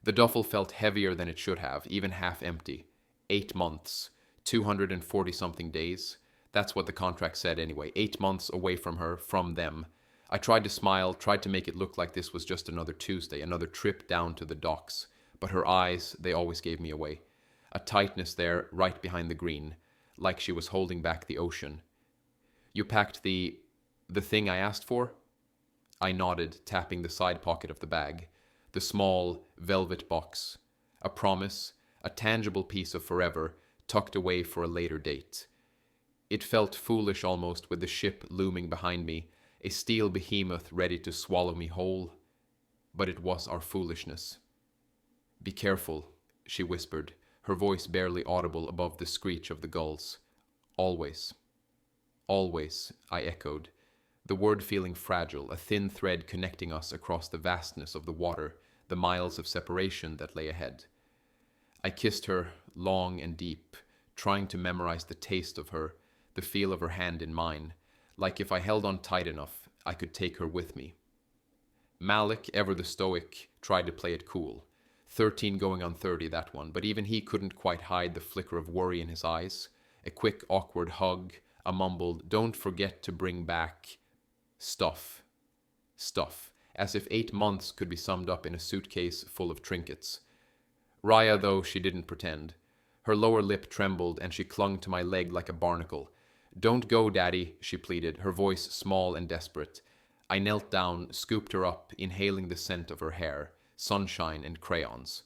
The duffel felt heavier than it should have, even half empty. 8 months, 240 something days. That's what the contract said anyway. 8 months away from her, from them. I tried to smile, tried to make it look like this was just another Tuesday, another trip down to the docks. But her eyes, they always gave me away. A tightness there, right behind the green, like she was holding back the ocean. You packed the thing I asked for? I nodded, tapping the side pocket of the bag. The small, velvet box. A promise, a tangible piece of forever, tucked away for a later date. It felt foolish almost with the ship looming behind me, a steel behemoth ready to swallow me whole. But it was our foolishness. Be careful, she whispered, her voice barely audible above the screech of the gulls. Always. Always, I echoed, the word feeling fragile, a thin thread connecting us across the vastness of the water, the miles of separation that lay ahead. I kissed her long and deep, trying to memorize the taste of her, the feel of her hand in mine, like if I held on tight enough, I could take her with me. Malik, ever the stoic, tried to play it cool. 13 going on 30, that one, but even he couldn't quite hide the flicker of worry in his eyes. A quick, awkward hug, a mumbled, "Don't forget to bring back stuff." Stuff, as if 8 months could be summed up in a suitcase full of trinkets. Raya, though, she didn't pretend. Her lower lip trembled, and she clung to my leg like a barnacle. "Don't go, Daddy," she pleaded, her voice small and desperate. I knelt down, scooped her up, inhaling the scent of her hair, sunshine and crayons.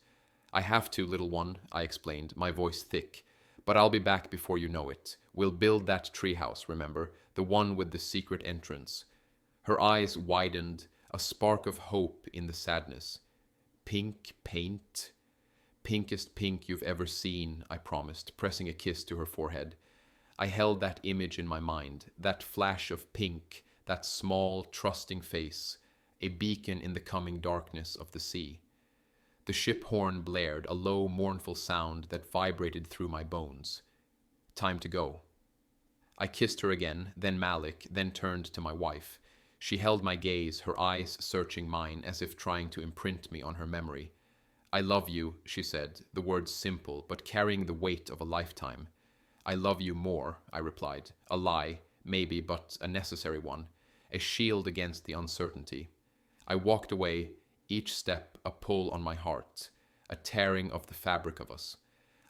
"I have to, little one," I explained, my voice thick. "But I'll be back before you know it. We'll build that treehouse, remember? The one with the secret entrance." Her eyes widened, a spark of hope in the sadness. "Pink paint?" "Pinkest pink you've ever seen," I promised, pressing a kiss to her forehead. I held that image in my mind, that flash of pink, that small, trusting face, a beacon in the coming darkness of the sea. The ship horn blared, a low, mournful sound that vibrated through my bones. Time to go. I kissed her again, then Malik, then turned to my wife. She held my gaze, her eyes searching mine, as if trying to imprint me on her memory. "I love you," she said, the words simple, but carrying the weight of a lifetime. "I love you more," I replied, a lie, maybe, but a necessary one, a shield against the uncertainty. I walked away, each step a pull on my heart, a tearing of the fabric of us.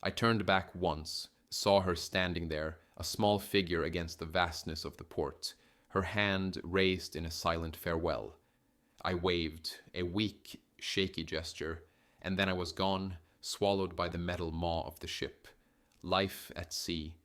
I turned back once, saw her standing there, a small figure against the vastness of the port, her hand raised in a silent farewell. I waved, a weak, shaky gesture, and then I was gone, swallowed by the metal maw of the ship. Life at sea.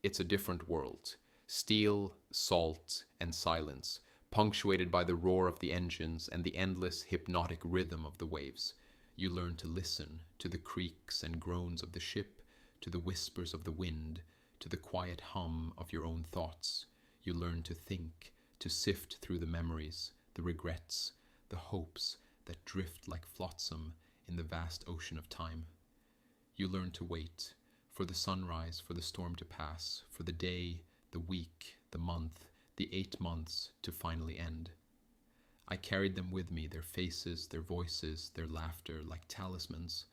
It's a different world. Steel, salt, and silence, punctuated by the roar of the engines and the endless hypnotic rhythm of the waves. You learn to listen to the creaks and groans of the ship, to the whispers of the wind, to the quiet hum of your own thoughts. You learn to think, to sift through the memories, the regrets, the hopes that drift like flotsam in the vast ocean of time. You learn to wait, for the sunrise, for the storm to pass, for the day, the week, the month, the 8 months to finally end. I carried them with me, their faces, their voices, their laughter, like talismans.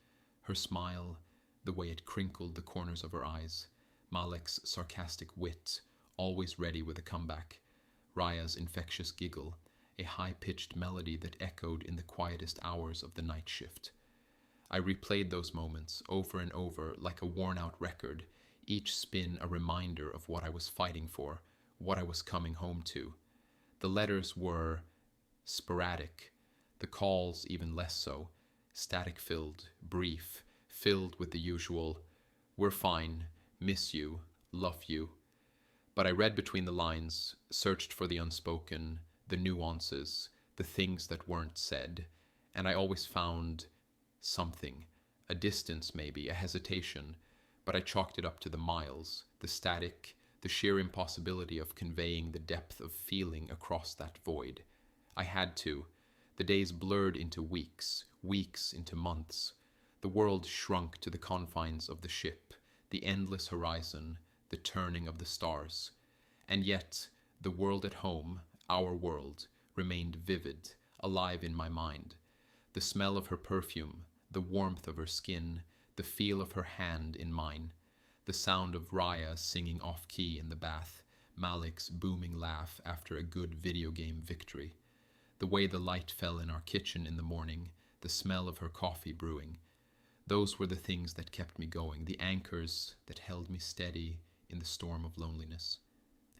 Her smile, the way it crinkled the corners of her eyes, Malik's sarcastic wit, always ready with a comeback, Raya's infectious giggle, a high-pitched melody that echoed in the quietest hours of the night shift. I replayed those moments over and over like a worn-out record, each spin a reminder of what I was fighting for, what I was coming home to. The letters were sporadic, the calls even less so, static-filled, brief, filled with the usual, "We're fine, miss you, love you." But I read between the lines, searched for the unspoken, the nuances, the things that weren't said, and I always found something, a distance maybe, a hesitation, but I chalked it up to the miles, the static, the sheer impossibility of conveying the depth of feeling across that void. I had to. The days blurred into weeks, weeks into months. The world shrunk to the confines of the ship, the endless horizon, the turning of the stars. And yet, the world at home, our world, remained vivid, alive in my mind. The smell of her perfume, The warmth of her skin, the feel of her hand in mine, the sound of Raya singing off-key in the bath, Malik's booming laugh after a good video game victory, the way the light fell in our kitchen in the morning, the smell of her coffee brewing. Those were the things that kept me going, the anchors that held me steady in the storm of loneliness.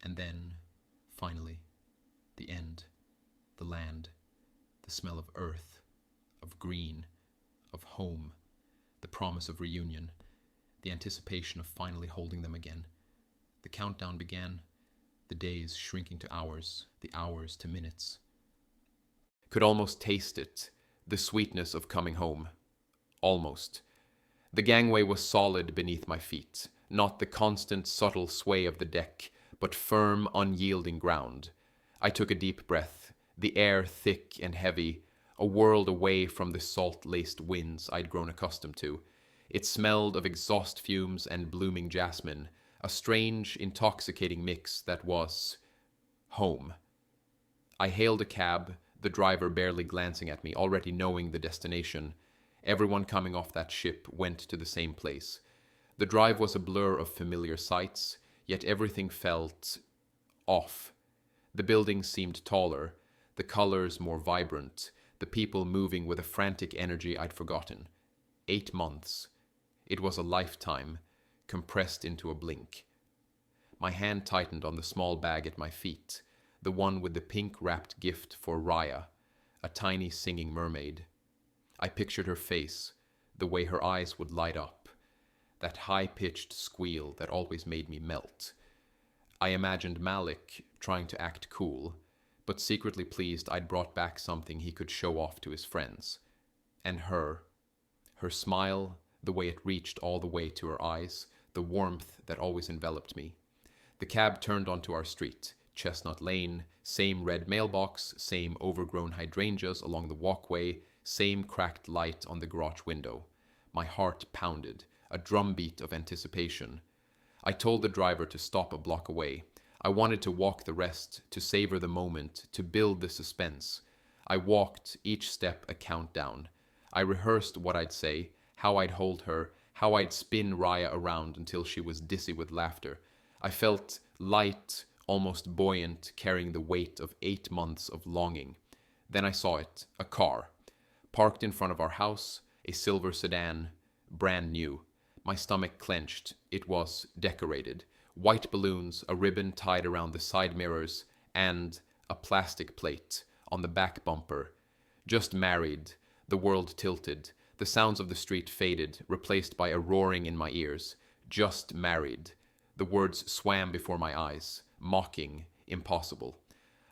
And then, finally, the end, the land, the smell of earth, of green, of home, the promise of reunion, the anticipation of finally holding them again. The countdown began, the days shrinking to hours, the hours to minutes. Could almost taste it, the sweetness of coming home. Almost. The gangway was solid beneath my feet, not the constant, subtle sway of the deck, but firm, unyielding ground. I took a deep breath, the air thick and heavy, a world away from the salt-laced winds I'd grown accustomed to. It smelled of exhaust fumes and blooming jasmine, a strange, intoxicating mix that was home. I hailed a cab, the driver barely glancing at me, already knowing the destination. Everyone coming off that ship went to the same place. The drive was a blur of familiar sights, yet everything felt off. The buildings seemed taller, the colors more vibrant, the people moving with a frantic energy I'd forgotten. 8 months. It was a lifetime, compressed into a blink. My hand tightened on the small bag at my feet, the one with the pink-wrapped gift for Raya, a tiny singing mermaid. I pictured her face, the way her eyes would light up, that high-pitched squeal that always made me melt. I imagined Malik trying to act cool, but secretly pleased I'd brought back something he could show off to his friends. And her smile, the way it reached all the way to her eyes, the warmth that always enveloped me. The cab turned onto our street, Chestnut Lane, same red mailbox, same overgrown hydrangeas along the walkway, same cracked light on the garage window. My heart pounded, a drumbeat of anticipation. I told the driver to stop a block away. I wanted to walk the rest, to savor the moment, to build the suspense. I walked, each step a countdown. I rehearsed what I'd say, how I'd hold her, how I'd spin Raya around until she was dizzy with laughter. I felt light, almost buoyant, carrying the weight of 8 months of longing. Then I saw it, a car. Parked in front of our house, a silver sedan, brand new. My stomach clenched. It was decorated. White balloons, a ribbon tied around the side mirrors, and a plastic plate on the back bumper. Just married. The world tilted. The sounds of the street faded, replaced by a roaring in my ears. Just married. The words swam before my eyes. Mocking. Impossible.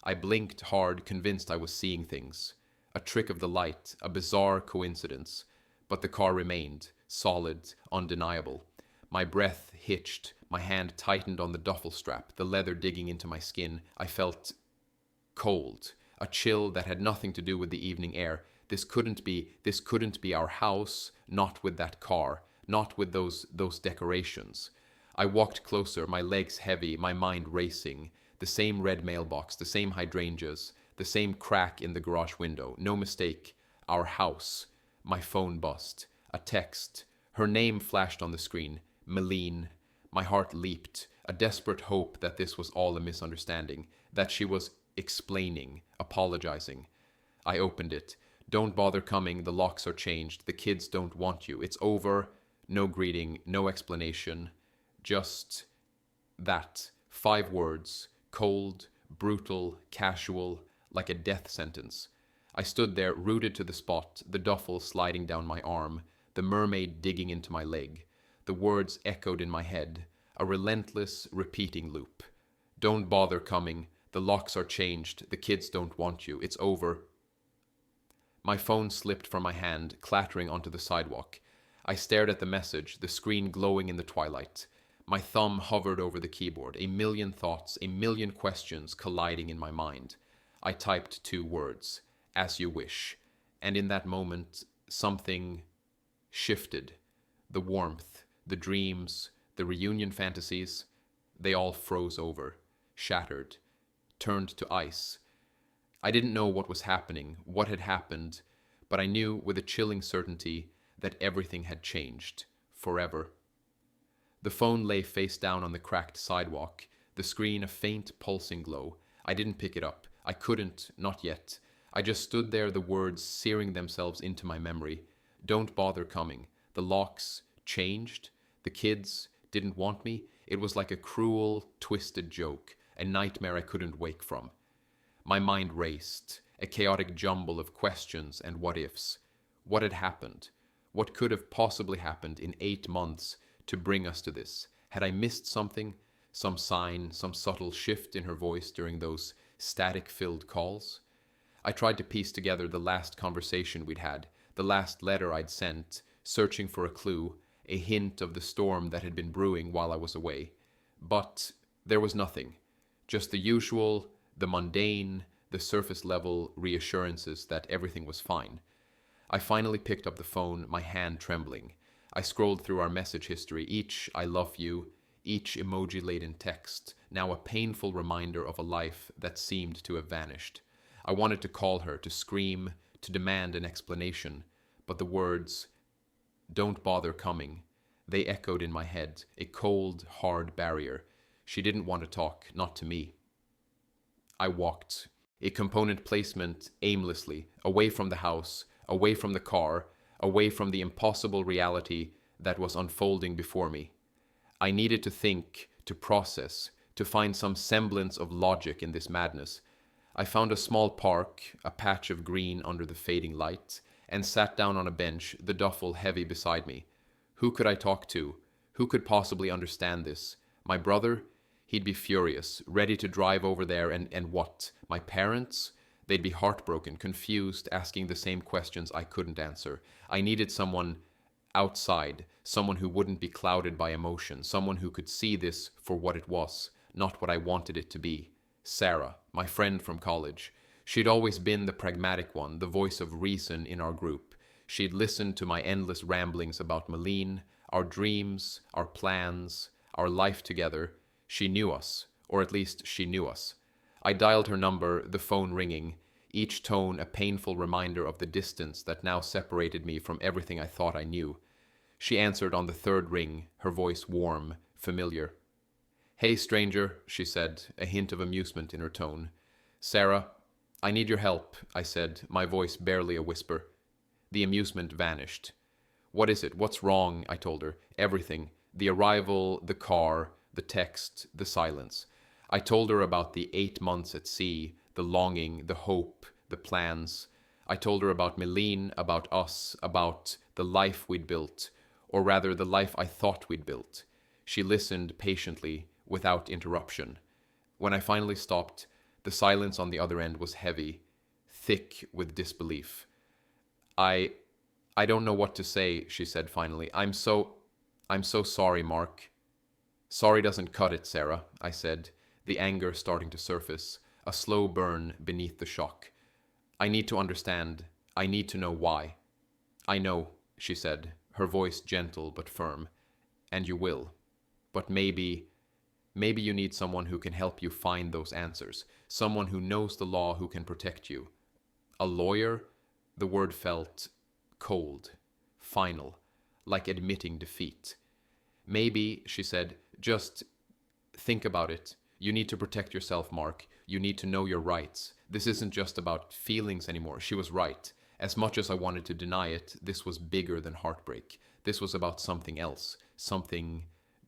I blinked hard, convinced I was seeing things. A trick of the light, a bizarre coincidence. But the car remained, solid, undeniable. My breath hitched, my hand tightened on the duffel strap, the leather digging into my skin. I felt cold, a chill that had nothing to do with the evening air. This couldn't be our house, not with that car, not with those decorations. I walked closer, my legs heavy, my mind racing. The same red mailbox, the same hydrangeas, the same crack in the garage window. No mistake, our house. My phone buzzed. A text. Her name flashed on the screen. Meline. My heart leaped. A desperate hope that this was all a misunderstanding. That she was explaining, apologizing. I opened it. Don't bother coming. The locks are changed. The kids don't want you. It's over. No greeting. No explanation. Just that. 5 words. Cold, brutal, casual, like a death sentence. I stood there, rooted to the spot, the duffel sliding down my arm, the mermaid digging into my leg. The words echoed in my head, a relentless, repeating loop. Don't bother coming. The locks are changed. The kids don't want you. It's over. My phone slipped from my hand, clattering onto the sidewalk. I stared at the message, the screen glowing in the twilight. My thumb hovered over the keyboard, a million thoughts, a million questions colliding in my mind. I typed 2 words, as you wish, and in that moment, something shifted. The warmth, the dreams, the reunion fantasies, they all froze over, shattered, turned to ice. I didn't know what was happening, what had happened, but I knew with a chilling certainty that everything had changed. Forever. The phone lay face down on the cracked sidewalk, the screen a faint pulsing glow. I didn't pick it up. I couldn't, not yet. I just stood there, the words searing themselves into my memory. Don't bother coming. The locks changed. The kids didn't want me. It was like a cruel, twisted joke, a nightmare I couldn't wake from. My mind raced, a chaotic jumble of questions and what ifs. What had happened? What could have possibly happened in 8 months to bring us to this? Had I missed something? Some sign, some subtle shift in her voice during those static-filled calls? I tried to piece together the last conversation we'd had, the last letter I'd sent, searching for a clue, a hint of the storm that had been brewing while I was away. But there was nothing. Just the usual, the mundane, the surface-level reassurances that everything was fine. I finally picked up the phone, my hand trembling. I scrolled through our message history, each "I love you," each emoji-laden text, now a painful reminder of a life that seemed to have vanished. I wanted to call her, to scream, to demand an explanation, but the words, "Don't bother coming," they echoed in my head, a cold, hard barrier. She didn't want to talk, not to me. I walked, a component placement aimlessly, away from the house, away from the car, away from the impossible reality that was unfolding before me. I needed to think, to process, to find some semblance of logic in this madness. I found a small park, a patch of green under the fading light, and sat down on a bench, the duffel heavy beside me. Who could I talk to? Who could possibly understand this? My brother? He'd be furious, ready to drive over there, and what? My parents? They'd be heartbroken, confused, asking the same questions I couldn't answer. I needed someone outside, someone who wouldn't be clouded by emotion, someone who could see this for what it was, not what I wanted it to be. Sarah, my friend from college. She'd always been the pragmatic one, the voice of reason in our group. She'd listened to my endless ramblings about Malene, our dreams, our plans, our life together. She knew us, or at least she knew us. I dialed her number, the phone ringing, each tone a painful reminder of the distance that now separated me from everything I thought I knew. She answered on the third ring, her voice warm, familiar. "Hey, stranger," she said, a hint of amusement in her tone. "Sarah, I need your help," I said, my voice barely a whisper. The amusement vanished. "What is it? What's wrong?" I told her. Everything. The arrival, the car, the text, the silence. I told her about the 8 months at sea, the longing, the hope, the plans. I told her about Malene, about us, about the life we'd built, or rather the life I thought we'd built. She listened patiently, without interruption. When I finally stopped, the silence on the other end was heavy, thick with disbelief. I don't know what to say," she said finally. I'm so sorry, Mark." "Sorry doesn't cut it, Sarah," I said, the anger starting to surface, a slow burn beneath the shock. "I need to understand. I need to know why." "I know," she said, her voice gentle but firm. "And you will. But maybe you need someone who can help you find those answers. Someone who knows the law, who can protect you." "A lawyer?" The word felt cold, final, like admitting defeat. "Maybe," she said, "just think about it. You need to protect yourself, Mark. You need to know your rights. This isn't just about feelings anymore." She was right. As much as I wanted to deny it, this was bigger than heartbreak. This was about something else, something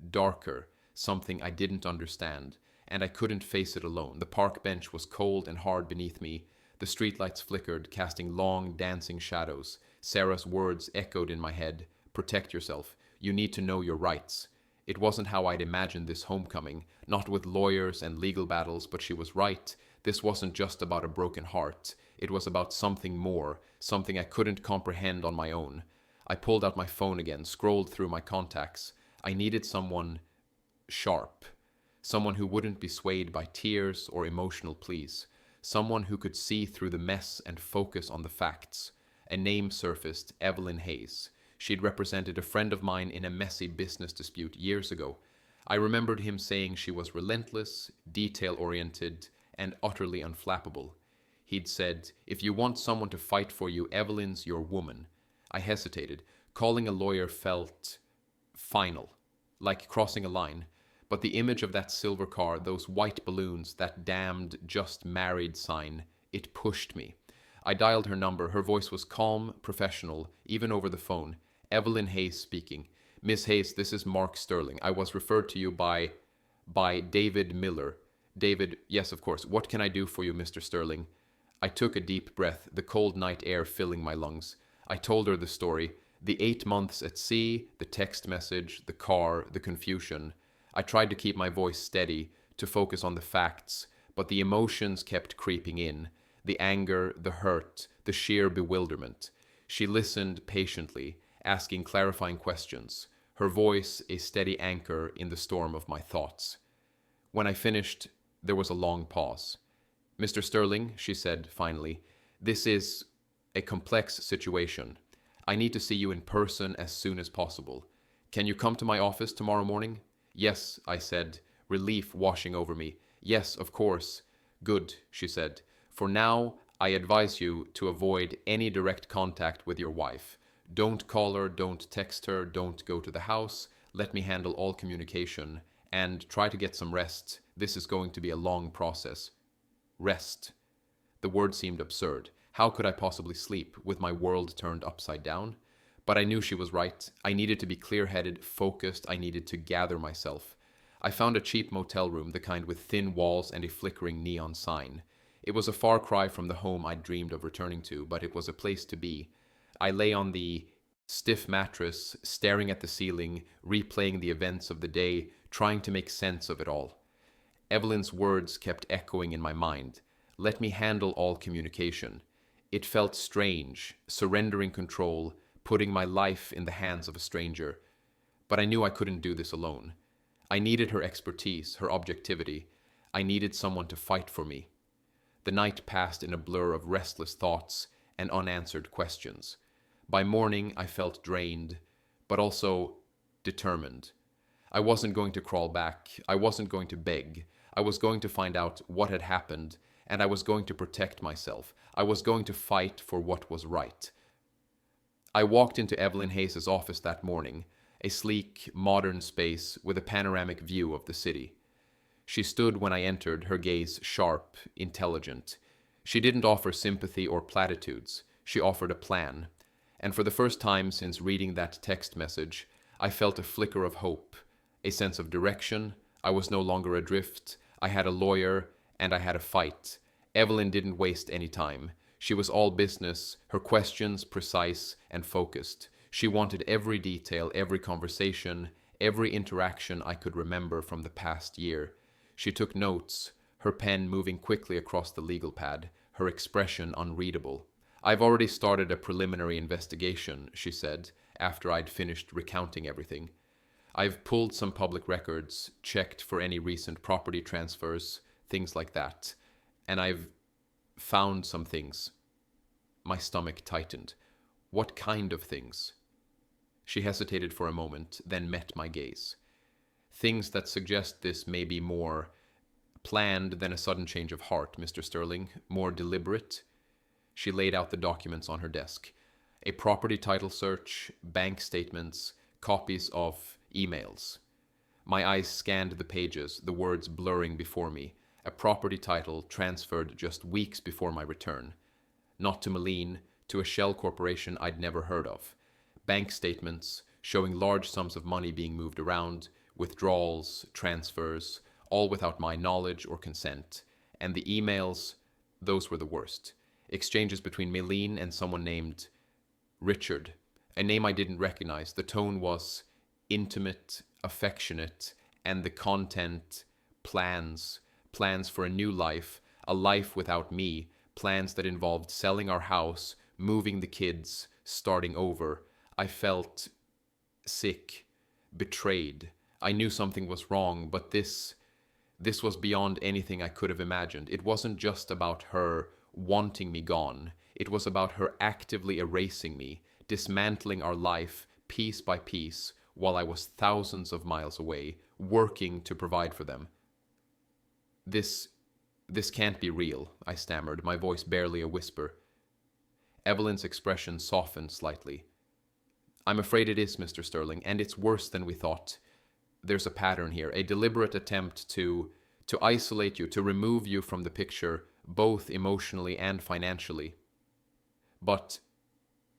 darker, something I didn't understand, and I couldn't face it alone. The park bench was cold and hard beneath me. The streetlights flickered, casting long, dancing shadows. Sarah's words echoed in my head. "Protect yourself. You need to know your rights." It wasn't how I'd imagined this homecoming, not with lawyers and legal battles, but she was right. This wasn't just about a broken heart. It was about something more, something I couldn't comprehend on my own. I pulled out my phone again, scrolled through my contacts. I needed someone sharp, someone who wouldn't be swayed by tears or emotional pleas, someone who could see through the mess and focus on the facts. A name surfaced, Evelyn Hayes. She'd represented a friend of mine in a messy business dispute years ago. I remembered him saying she was relentless, detail-oriented, and utterly unflappable. He'd said, "If you want someone to fight for you, Evelyn's your woman." I hesitated. Calling a lawyer felt final, like crossing a line. But the image of that silver car, those white balloons, that damned just married sign, it pushed me. I dialed her number. Her voice was calm, professional, even over the phone. Evelyn Hayes speaking. Miss Hayes, this is Mark Sterling. I was referred to you by David Miller. David, yes, of course. What can I do for you, Mr. Sterling? I took a deep breath, the cold night air filling my lungs. I told her the story. The 8 months at sea, the text message, the car, the confusion. I tried to keep my voice steady, to focus on the facts, but the emotions kept creeping in. The anger, the hurt, the sheer bewilderment. She listened patiently, asking clarifying questions, her voice a steady anchor in the storm of my thoughts. When I finished, there was a long pause. Mr. Sterling, she said finally, this is a complex situation. I need to see you in person as soon as possible. Can you come to my office tomorrow morning? Yes, I said, relief washing over me. Yes, of course. Good, she said. For now, I advise you to avoid any direct contact with your wife. Don't call her, don't text her, don't go to the house. Let me handle all communication. And try to get some rest. This is going to be a long process. Rest. The word seemed absurd. How could I possibly sleep with my world turned upside down? But I knew she was right. I needed to be clear-headed, focused. I needed to gather myself. I found a cheap motel room, the kind with thin walls and a flickering neon sign. It was a far cry from the home I'd dreamed of returning to, but it was a place to be. I lay on the stiff mattress, staring at the ceiling, replaying the events of the day, trying to make sense of it all. Evelyn's words kept echoing in my mind. Let me handle all communication. It felt strange, surrendering control, putting my life in the hands of a stranger. But I knew I couldn't do this alone. I needed her expertise, her objectivity. I needed someone to fight for me. The night passed in a blur of restless thoughts and unanswered questions. By morning, I felt drained, but also determined. I wasn't going to crawl back. I wasn't going to beg. I was going to find out what had happened, and I was going to protect myself. I was going to fight for what was right. I walked into Evelyn Hayes' office that morning, a sleek, modern space with a panoramic view of the city. She stood when I entered, her gaze sharp, intelligent. She didn't offer sympathy or platitudes. She offered a plan. And for the first time since reading that text message, I felt a flicker of hope, a sense of direction. I was no longer adrift. I had a lawyer, and I had a fight. Evelyn didn't waste any time. She was all business, her questions precise and focused. She wanted every detail, every conversation, every interaction I could remember from the past year. She took notes, her pen moving quickly across the legal pad, her expression unreadable. I've already started a preliminary investigation, she said, after I'd finished recounting everything. I've pulled some public records, checked for any recent property transfers, things like that. And I've found some things. My stomach tightened. What kind of things? She hesitated for a moment, then met my gaze. Things that suggest this may be more planned than a sudden change of heart, Mr. Sterling, more deliberate. She laid out the documents on her desk. A property title search, bank statements, copies of emails. My eyes scanned the pages, the words blurring before me. A property title transferred just weeks before my return. Not to Malene, to a shell corporation I'd never heard of. Bank statements showing large sums of money being moved around, withdrawals, transfers, all without my knowledge or consent. And the emails, those were the worst. Exchanges between Malene and someone named Richard, a name I didn't recognize. The tone was intimate, affectionate, and the content, plans for a new life, a life without me, plans that involved selling our house, moving the kids, starting over. I felt sick, betrayed. I knew something was wrong, but this was beyond anything I could have imagined. It wasn't just about her wanting me gone. It was about her actively erasing me, dismantling our life piece by piece while I was thousands of miles away, working to provide for them. This can't be real, I stammered, my voice barely a whisper. Evelyn's expression softened slightly. I'm afraid it is, Mr. Sterling, and it's worse than we thought. There's a pattern here, a deliberate attempt to isolate you, to remove you from the picture, both emotionally and financially. But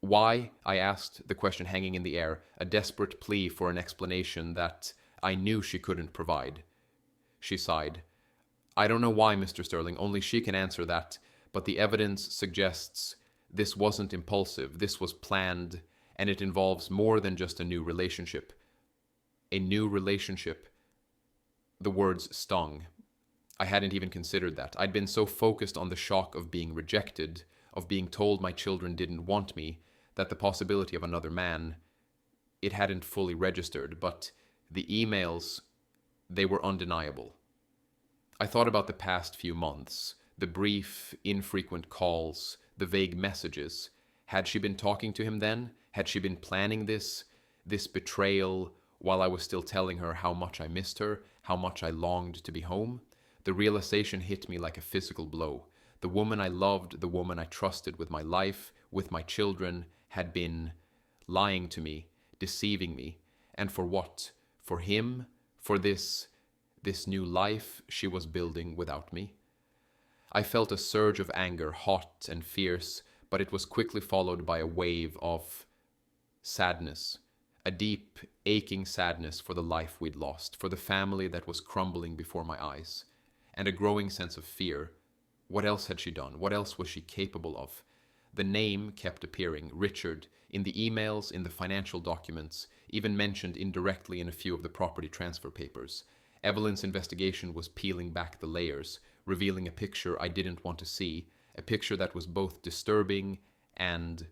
why? I asked, the question hanging in the air, a desperate plea for an explanation that I knew she couldn't provide. She sighed. I don't know why, Mr. Sterling, only she can answer that, but the evidence suggests this wasn't impulsive, this was planned, and it involves more than just a new relationship. A new relationship. The words stung. I hadn't even considered that. I'd been so focused on the shock of being rejected, of being told my children didn't want me, that the possibility of another man, it hadn't fully registered, but the emails, they were undeniable. I thought about the past few months, the brief, infrequent calls, the vague messages. Had she been talking to him then? Had she been planning this betrayal, while I was still telling her how much I missed her, how much I longed to be home? The realization hit me like a physical blow. The woman I loved, the woman I trusted with my life, with my children, had been lying to me, deceiving me. And for what? For him? For this new life she was building without me? I felt a surge of anger, hot and fierce, but it was quickly followed by a wave of sadness, a deep, aching sadness for the life we'd lost, for the family that was crumbling before my eyes, and a growing sense of fear. What else had she done? What else was she capable of? The name kept appearing, Richard, in the emails, in the financial documents, even mentioned indirectly in a few of the property transfer papers. Evelyn's investigation was peeling back the layers, revealing a picture I didn't want to see, a picture that was both disturbing and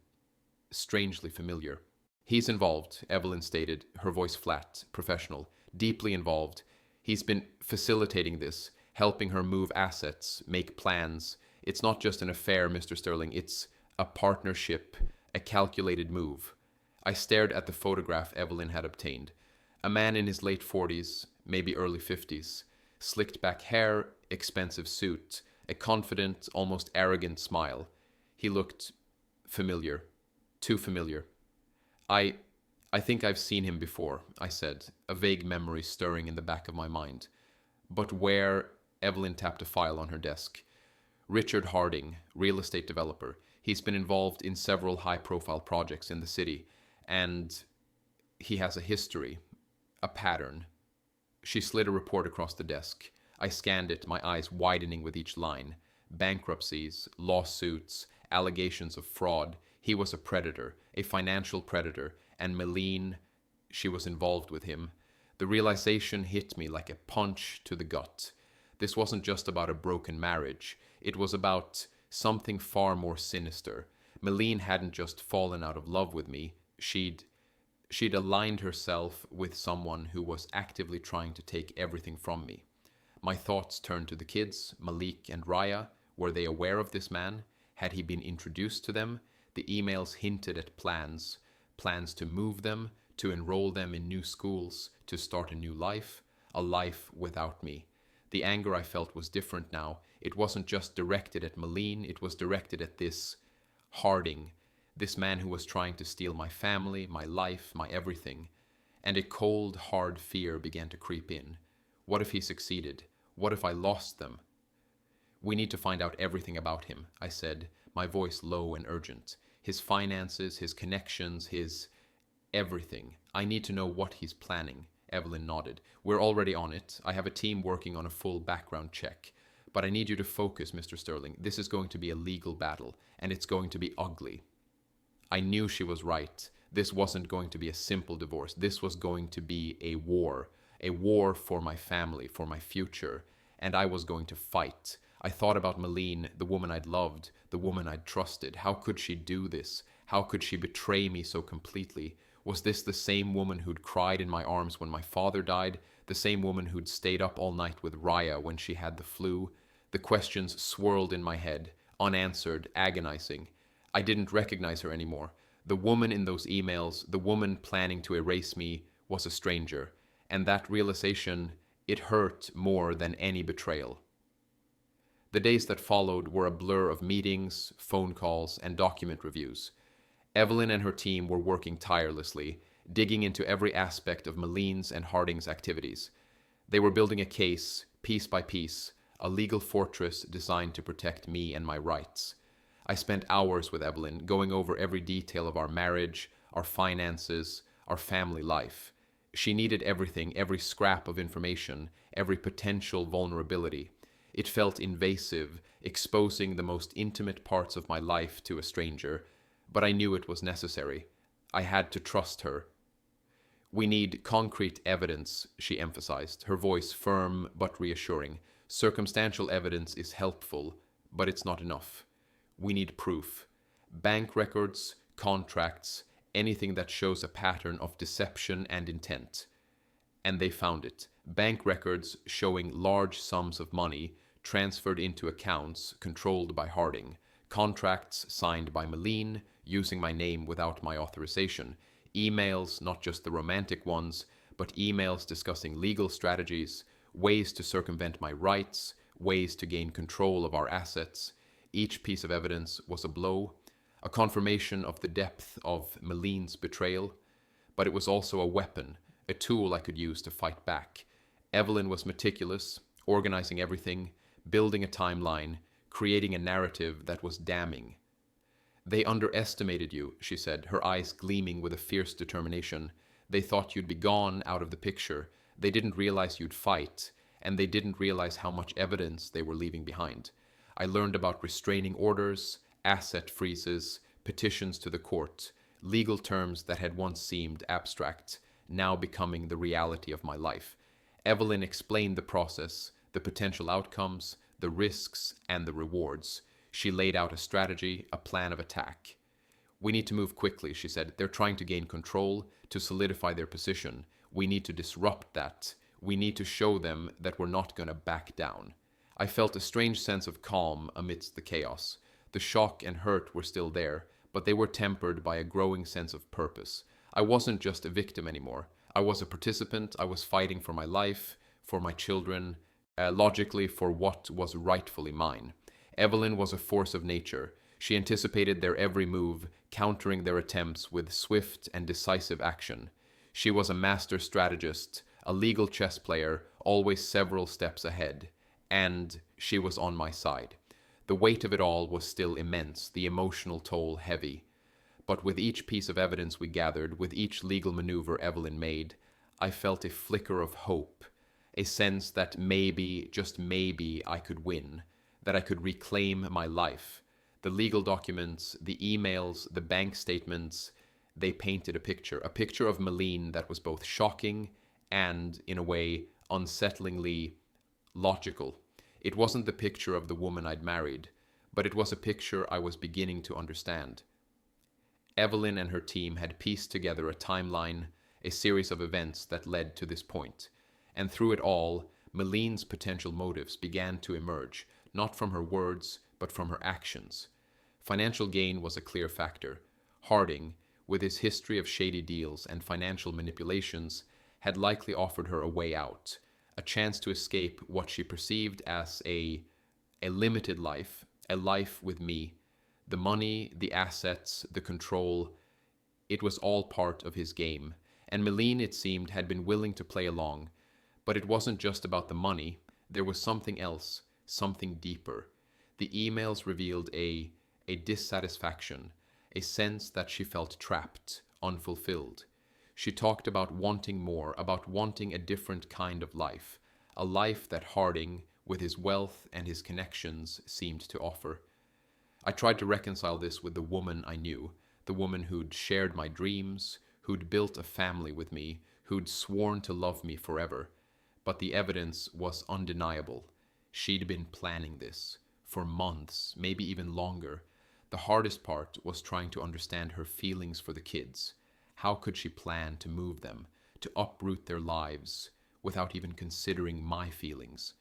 strangely familiar. He's involved, Evelyn stated, her voice flat, professional, deeply involved. He's been facilitating this, helping her move assets, make plans. It's not just an affair, Mr. Sterling, it's a partnership, a calculated move. I stared at the photograph Evelyn had obtained. A man in his late 40s, maybe early 50s, slicked back hair, expensive suit, a confident, almost arrogant smile. He looked familiar, too familiar. I think I've seen him before, I said, a vague memory stirring in the back of my mind. But where? Evelyn tapped a file on her desk. Richard Harding, real estate developer. He's been involved in several high-profile projects in the city, and he has a history, a pattern. She slid a report across the desk. I scanned it, my eyes widening with each line. Bankruptcies, lawsuits, allegations of fraud. He was a predator, a financial predator, and Meline, she was involved with him. The realization hit me like a punch to the gut. This wasn't just about a broken marriage. It was about something far more sinister. Meline hadn't just fallen out of love with me. She'd aligned herself with someone who was actively trying to take everything from me. My thoughts turned to the kids, Malik and Raya. Were they aware of this man? Had he been introduced to them? The emails hinted at plans to move them, to enroll them in new schools, to start a new life, a life without me. The anger I felt was different now. It wasn't just directed at Meline, it was directed at this Harding, this man who was trying to steal my family, my life, my everything. And a cold, hard fear began to creep in. What if he succeeded? What if I lost them? We need to find out everything about him, I said, my voice low and urgent. His finances, his connections, his everything. I need to know what he's planning. Evelyn nodded. We're already on it. I have a team working on a full background check. But I need you to focus, Mr. Sterling. This is going to be a legal battle, and it's going to be ugly. I knew she was right. This wasn't going to be a simple divorce. This was going to be a war for my family, for my future, and I was going to fight. I thought about Meline, the woman I'd loved, the woman I'd trusted. How could she do this? How could she betray me so completely? Was this the same woman who'd cried in my arms when my father died? The same woman who'd stayed up all night with Raya when she had the flu? The questions swirled in my head, unanswered, agonizing. I didn't recognize her anymore. The woman in those emails, the woman planning to erase me, was a stranger. And that realization, it hurt more than any betrayal. The days that followed were a blur of meetings, phone calls, and document reviews. Evelyn and her team were working tirelessly, digging into every aspect of Maline's and Harding's activities. They were building a case, piece by piece, a legal fortress designed to protect me and my rights. I spent hours with Evelyn, going over every detail of our marriage, our finances, our family life. She needed everything, every scrap of information, every potential vulnerability. It felt invasive, exposing the most intimate parts of my life to a stranger, but I knew it was necessary. I had to trust her. We need concrete evidence, she emphasized, her voice firm but reassuring. Circumstantial evidence is helpful, but it's not enough. We need proof. Bank records, contracts, anything that shows a pattern of deception and intent. And they found it. Bank records showing large sums of money transferred into accounts controlled by Harding. Contracts signed by Maline, using my name without my authorization. Emails, not just the romantic ones, but emails discussing legal strategies, ways to circumvent my rights, ways to gain control of our assets. Each piece of evidence was a blow, a confirmation of the depth of Maline's betrayal, but it was also a weapon, a tool I could use to fight back. Evelyn was meticulous, organizing everything, building a timeline, creating a narrative that was damning. They underestimated you, she said, her eyes gleaming with a fierce determination. They thought you'd be gone out of the picture. They didn't realize you'd fight, and they didn't realize how much evidence they were leaving behind. I learned about restraining orders, asset freezes, petitions to the court, legal terms that had once seemed abstract, now becoming the reality of my life. Evelyn explained the process, the potential outcomes, the risks, and the rewards. She laid out a strategy, a plan of attack. We need to move quickly, she said. They're trying to gain control, to solidify their position. We need to disrupt that. We need to show them that we're not going to back down. I felt a strange sense of calm amidst the chaos. The shock and hurt were still there, but they were tempered by a growing sense of purpose. I wasn't just a victim anymore. I was a participant. I was fighting for my life, for my children, logically for what was rightfully mine. Evelyn was a force of nature. She anticipated their every move, countering their attempts with swift and decisive action. She was a master strategist, a legal chess player, always several steps ahead. And she was on my side. The weight of it all was still immense, the emotional toll heavy. But with each piece of evidence we gathered, with each legal maneuver Evelyn made, I felt a flicker of hope, a sense that maybe, just maybe, I could win, that I could reclaim my life. The legal documents, the emails, the bank statements, they painted a picture of Maline that was both shocking and, in a way, unsettlingly logical. It wasn't the picture of the woman I'd married, but it was a picture I was beginning to understand. Evelyn and her team had pieced together a timeline, a series of events that led to this point. And through it all, Maline's potential motives began to emerge, not from her words, but from her actions. Financial gain was a clear factor. Harding, with his history of shady deals and financial manipulations, had likely offered her a way out, a chance to escape what she perceived as a limited life, a life with me. The money, the assets, the control, it was all part of his game. And Maline, it seemed, had been willing to play along. But it wasn't just about the money. There was something else, something deeper. The emails revealed a dissatisfaction, a sense that she felt trapped, unfulfilled. She talked about wanting more, about wanting a different kind of life, a life that Harding, with his wealth and his connections, seemed to offer. I tried to reconcile this with the woman I knew, the woman who'd shared my dreams, who'd built a family with me, who'd sworn to love me forever. But the evidence was undeniable. She'd been planning this for months, maybe even longer. The hardest part was trying to understand her feelings for the kids. How could she plan to move them, to uproot their lives, without even considering my feelings?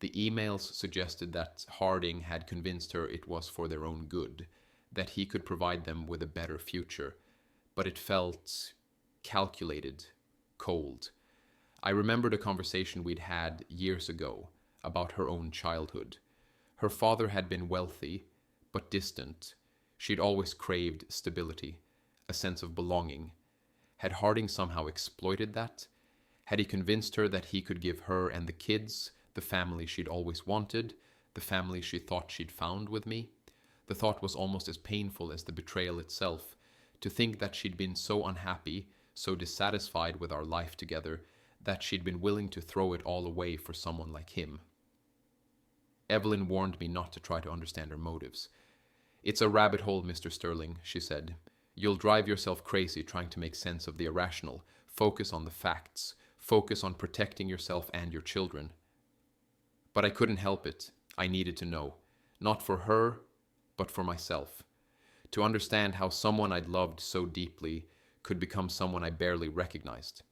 The emails suggested that Harding had convinced her it was for their own good, that he could provide them with a better future. But it felt calculated, cold. I remembered a conversation we'd had years ago about her own childhood. Her father had been wealthy, but distant. She'd always craved stability. a sense of belonging. Had Harding somehow exploited that? Had he convinced her that he could give her and the kids the family she'd always wanted, the family she thought she'd found with me? The thought was almost as painful as the betrayal itself. To think that she'd been so unhappy, so dissatisfied with our life together, that she'd been willing to throw it all away for someone like him. Evelyn warned me not to try to understand her motives. "It's a rabbit hole, Mr. Sterling," she said. "You'll drive yourself crazy trying to make sense of the irrational. Focus on the facts. Focus on protecting yourself and your children." But I couldn't help it. I needed to know. Not for her, but for myself. To understand how someone I'd loved so deeply could become someone I barely recognized.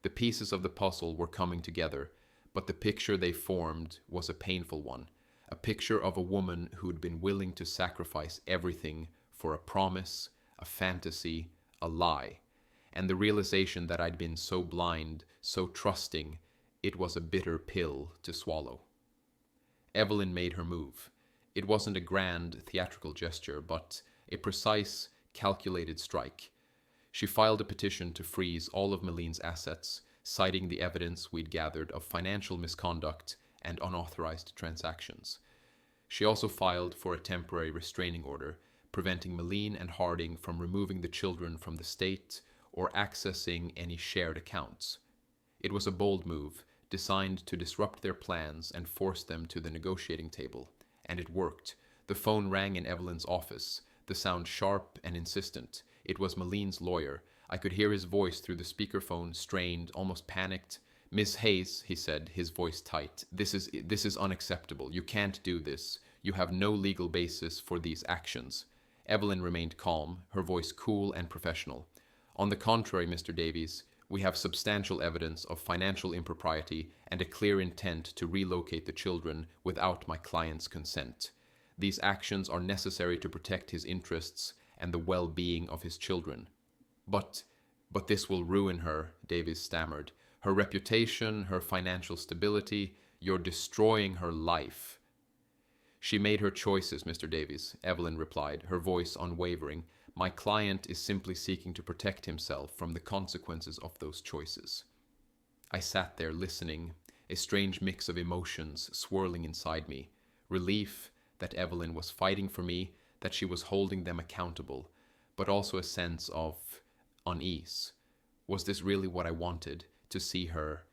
The pieces of the puzzle were coming together, but the picture they formed was a painful one. A picture of a woman who'd been willing to sacrifice everything for a promise, a fantasy, a lie. And the realization that I'd been so blind, so trusting, it was a bitter pill to swallow. Evelyn made her move. It wasn't a grand, theatrical gesture, but a precise, calculated strike. She filed a petition to freeze all of Meline's assets, citing the evidence we'd gathered of financial misconduct and unauthorized transactions. She also filed for a temporary restraining order, preventing Meline and Harding from removing the children from the state or accessing any shared accounts. It was a bold move, designed to disrupt their plans and force them to the negotiating table. And it worked. The phone rang in Evelyn's office, the sound sharp and insistent. It was Meline's lawyer. I could hear his voice through the speakerphone, strained, almost panicked. "Miss Hayes," he said, his voice tight, This is unacceptable. You can't do this. You have no legal basis for these actions." Evelyn remained calm, her voice cool and professional. "On the contrary, Mr. Davies, we have substantial evidence of financial impropriety and a clear intent to relocate the children without my client's consent. These actions are necessary to protect his interests and the well-being of his children." But this will ruin her," Davies stammered. "Her reputation, her financial stability. You're destroying her life." "She made her choices, Mr. Davies," Evelyn replied, her voice unwavering. "My client is simply seeking to protect himself from the consequences of those choices." I sat there listening, a strange mix of emotions swirling inside me. Relief that Evelyn was fighting for me, that she was holding them accountable, but also a sense of unease. Was this really what I wanted? To see her